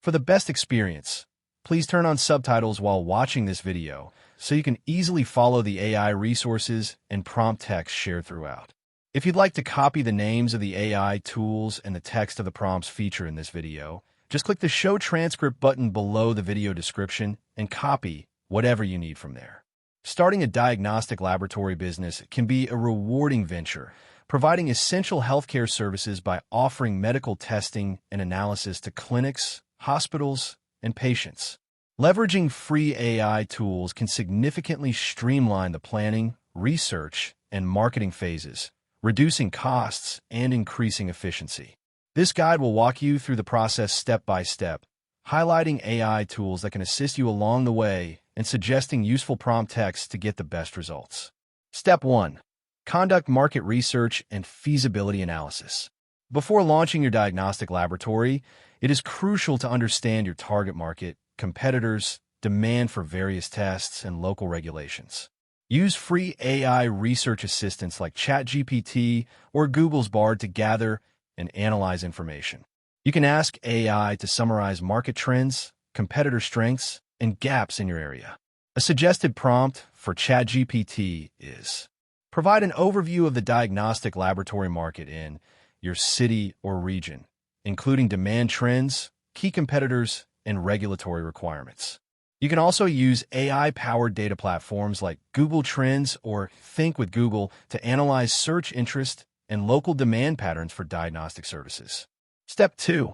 For the best experience, please turn on subtitles while watching this video so you can easily follow the AI resources and prompt text shared throughout. If you'd like to copy the names of the AI tools and the text of the prompts featured in this video, just click the Show Transcript button below the video description and copy whatever you need from there. Starting a diagnostic laboratory business can be a rewarding venture, providing essential healthcare services by offering medical testing and analysis to clinics, hospitals, and patients. Leveraging free AI tools can significantly streamline the planning, research, and marketing phases, reducing costs and increasing efficiency. This guide will walk you through the process step by step, highlighting AI tools that can assist you along the way and suggesting useful prompt text to get the best results. Step 1. Conduct market research and feasibility analysis. Before launching your diagnostic laboratory, it is crucial to understand your target market, competitors, demand for various tests, and local regulations. Use free AI research assistants like ChatGPT or Google's Bard to gather and analyze information. You can ask AI to summarize market trends, competitor strengths, and gaps in your area. A suggested prompt for ChatGPT is: provide an overview of the diagnostic laboratory market in your city or region, including demand trends, key competitors, and regulatory requirements. You can also use AI-powered data platforms like Google Trends or Think with Google to analyze search interest and local demand patterns for diagnostic services. Step 2.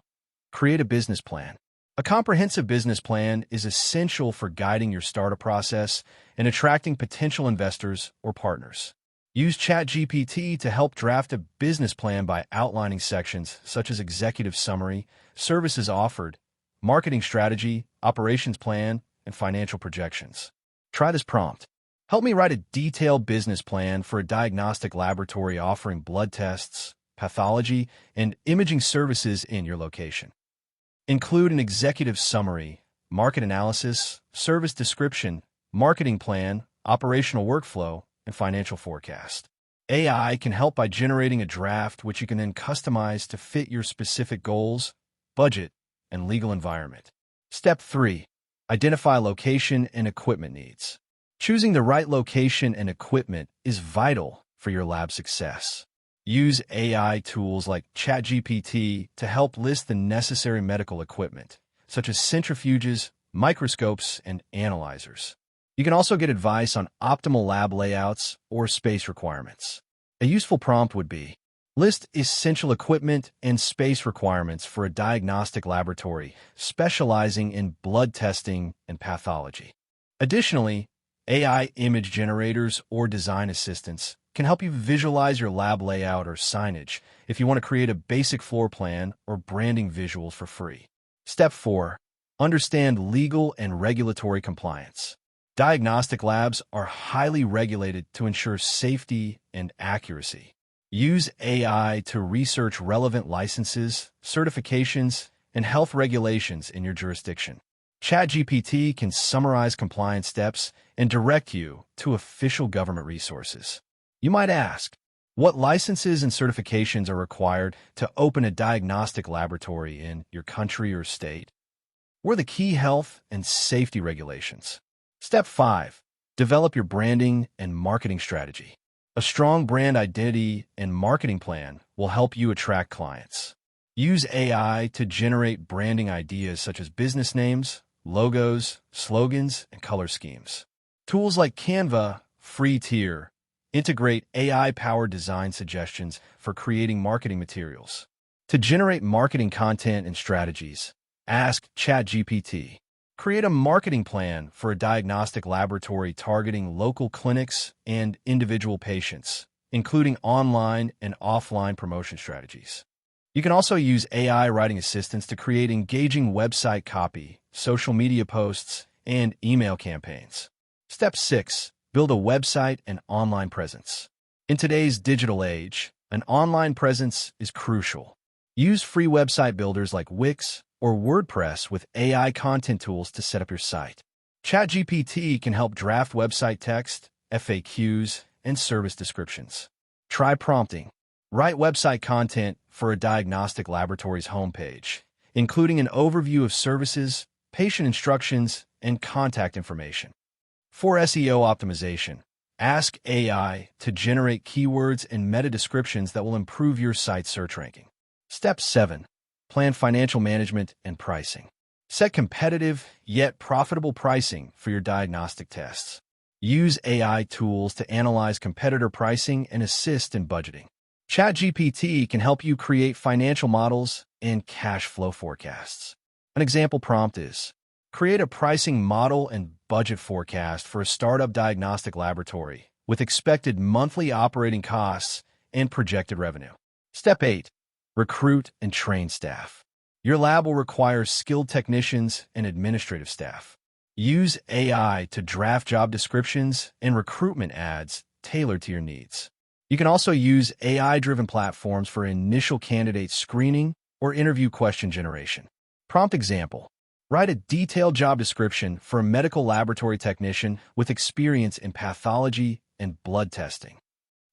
Create a business plan. A comprehensive business plan is essential for guiding your startup process and attracting potential investors or partners. Use ChatGPT to help draft a business plan by outlining sections such as executive summary, services offered, marketing strategy, operations plan, and financial projections. Try this prompt. Help me write a detailed business plan for a diagnostic laboratory offering blood tests, pathology, and imaging services in your location. Include an executive summary, market analysis, service description, marketing plan, operational workflow, and financial forecast. AI can help by generating a draft which you can then customize to fit your specific goals, budget, and legal environment. Step 3. Identify location and equipment needs. Choosing the right location and equipment is vital for your lab success. Use AI tools like ChatGPT to help list the necessary medical equipment, such as centrifuges, microscopes, and analyzers. You can also get advice on optimal lab layouts or space requirements. A useful prompt would be: list essential equipment and space requirements for a diagnostic laboratory specializing in blood testing and pathology. Additionally, AI image generators or design assistants can help you visualize your lab layout or signage if you want to create a basic floor plan or branding visuals for free. Step 4. Understand legal and regulatory compliance. Diagnostic labs are highly regulated to ensure safety and accuracy. Use AI to research relevant licenses, certifications, and health regulations in your jurisdiction. ChatGPT can summarize compliance steps and direct you to official government resources. You might ask, what licenses and certifications are required to open a diagnostic laboratory in your country or state? What are the key health and safety regulations? Step 5. Develop your branding and marketing strategy. A strong brand identity and marketing plan will help you attract clients. Use AI to generate branding ideas such as business names, logos, slogans, and color schemes. Tools like Canva, free tier, integrate AI-powered design suggestions for creating marketing materials. To generate marketing content and strategies, ask ChatGPT. Create a marketing plan for a diagnostic laboratory targeting local clinics and individual patients, including online and offline promotion strategies. You can also use AI writing assistants to create engaging website copy, social media posts, and email campaigns. Step 6. Build a website and online presence. In today's digital age, an online presence is crucial. Use free website builders like Wix or WordPress with AI content tools to set up your site. ChatGPT can help draft website text, FAQs, and service descriptions. Try prompting. Write website content for a diagnostic laboratory's homepage including an overview of services, patient instructions, and contact information. For SEO optimization, ask AI to generate keywords and meta descriptions that will improve your site's search ranking. Step 7. Plan financial management and pricing. Set competitive, yet profitable pricing for your diagnostic tests. Use AI tools to analyze competitor pricing and assist in budgeting. ChatGPT can help you create financial models and cash flow forecasts. An example prompt is, create a pricing model and budget forecast for a startup diagnostic laboratory with expected monthly operating costs and projected revenue. Step 8. Recruit and train staff. Your lab will require skilled technicians and administrative staff. Use AI to draft job descriptions and recruitment ads tailored to your needs. You can also use AI-driven platforms for initial candidate screening or interview question generation. Prompt example. Write a detailed job description for a medical laboratory technician with experience in pathology and blood testing.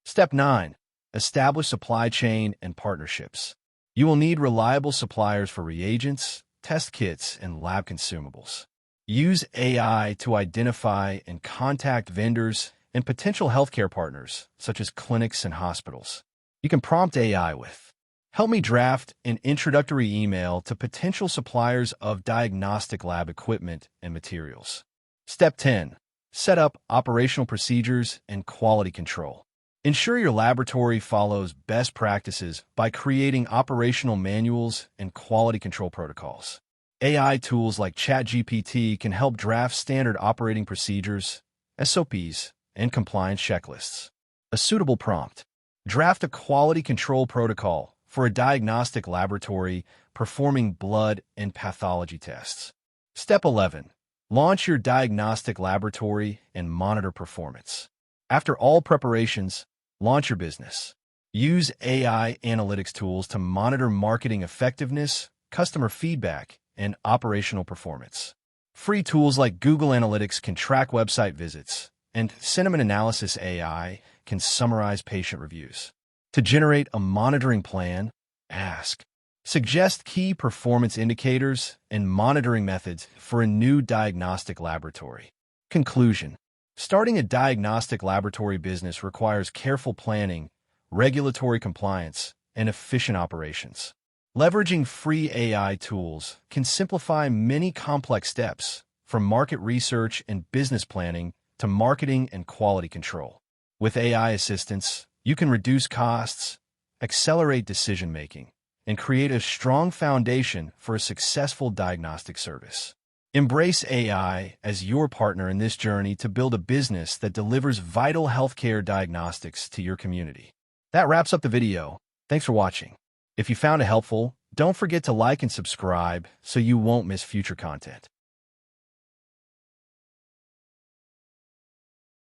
Step 9. Establish supply chain and partnerships. You will need reliable suppliers for reagents, test kits, and lab consumables. Use AI to identify and contact vendors and potential healthcare partners, such as clinics and hospitals. You can prompt AI with, help me draft an introductory email to potential suppliers of diagnostic lab equipment and materials. Step 10. Set up operational procedures and quality control. Ensure your laboratory follows best practices by creating operational manuals and quality control protocols. AI tools like ChatGPT can help draft standard operating procedures, SOPs, and compliance checklists. A suitable prompt. Draft a quality control protocol for a diagnostic laboratory performing blood and pathology tests. Step 11. Launch your diagnostic laboratory and monitor performance. After all preparations, launch your business. Use AI analytics tools to monitor marketing effectiveness, customer feedback, and operational performance. Free tools like Google Analytics can track website visits, and Sentiment Analysis AI can summarize patient reviews. To generate a monitoring plan, ask. Suggest key performance indicators and monitoring methods for a new diagnostic laboratory. Conclusion. Starting a diagnostic laboratory business requires careful planning, regulatory compliance, and efficient operations. Leveraging free AI tools can simplify many complex steps, from market research and business planning to marketing and quality control. With AI assistance, you can reduce costs, accelerate decision-making, and create a strong foundation for a successful diagnostic service. Embrace AI as your partner in this journey to build a business that delivers vital healthcare diagnostics to your community. That wraps up the video. Thanks for watching. If you found it helpful, don't forget to like and subscribe so you won't miss future content.